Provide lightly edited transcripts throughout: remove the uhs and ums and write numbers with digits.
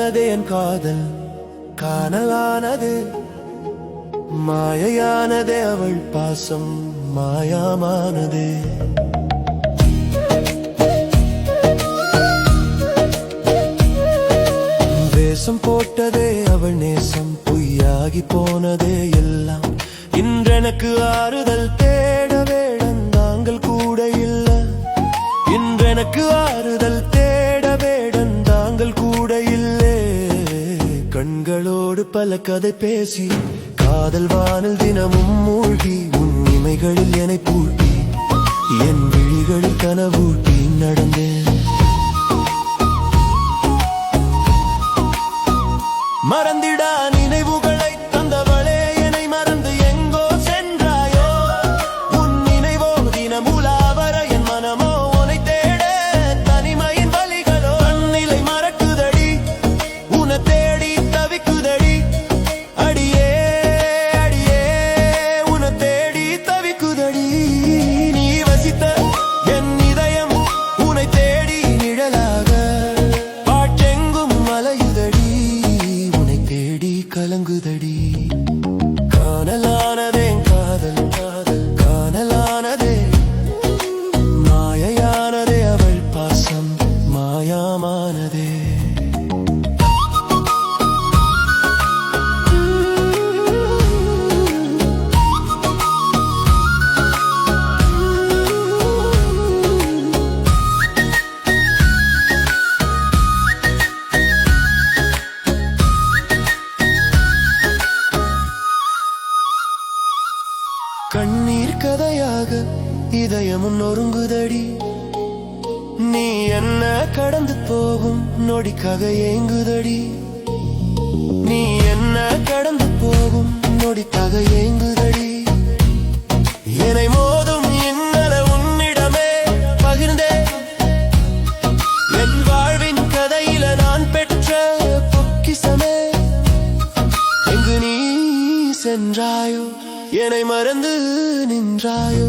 கானலானதே என் காதல் கானலானது மாயையானதே அவள் பாசம் மாயமானதே வேஷம் போட்டதே அவள் நேசம் பொய்யாகி போனதே எல்லாம் இன்றெனக்கு ஆறுதல் தேட வேடந்தாங்கள் கூட இல்ல இன்றெனக்கு ஆறுதல் தேட வேடந்தாங்கள் கூட இல்லே கண்களோடு பல கதை பேசி காதல் வானில் தினமும் மூழ்கி உன் இமைகளில் என்னை பூட்டி என் விழிகளில் கனவூட்டி நடந்தேன் மறந்திடா நினைவுகளை தந்தவளே என்னை மறந்து எங்கோ சென்றாயோ உன் நினைவோ தினமுலாவர என் மனமோ உன்னை தேட தனிமையின் வலிகளோ அந்நிலை மறக்குதடி உன்னை தேடி தவிக்குதடி அடியே அடியே உன்னை தேடி தவிக்குதடி நீ வசித்த என் இதயம் உன்னை தேடி நிழலாக பாட்டெங்கும் மலையுதடி கலங்குதடி கானலானதே காதல் காதல் கானலானதே மாயையானதே அவள் பாசம் மாயமானதே கண்ணீர் கதையாக இதயமும் நொறுங்குதடி நீ என்ன கடந்து போகும் நொடிக்காக ஏங்குதடி நீ என்ன கடந்து போகும் நொடிக்காக ஏங்குதடி என்னை மோதும் இன்னல உன்னிடமே பகிர்ந்தே என் வாழ்வின் கதையில நான் பெற்ற பொக்கிசமே எங்கு நீ சென்றாயோ என்னை மறந்து நின்றாயோ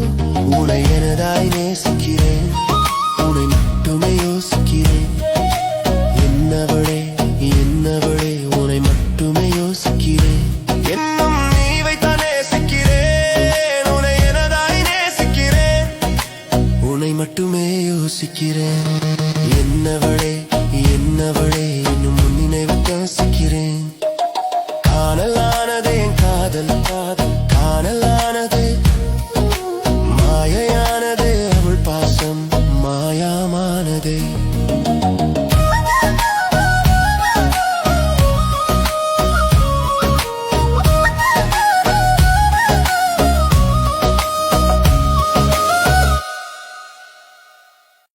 உன்னை எனதாய் நேசிக்கிறேன் உன்னை மட்டுமே யோசிக்கிறேன் என்னவளே என்னவளே உன்னை மட்டுமே யோசிக்கிறேன் என்னும் நீ வைத்தான் நேசிக்கிறேன் உன்னை எனதாய் நேசிக்கிறேன் உன்னை மட்டுமே யோசிக்கிறேன் என்னவளே என்னவளே இன்னும் உன் நினைவு யோசிக்கிறேன் கானலானதே என் காதல் காதல்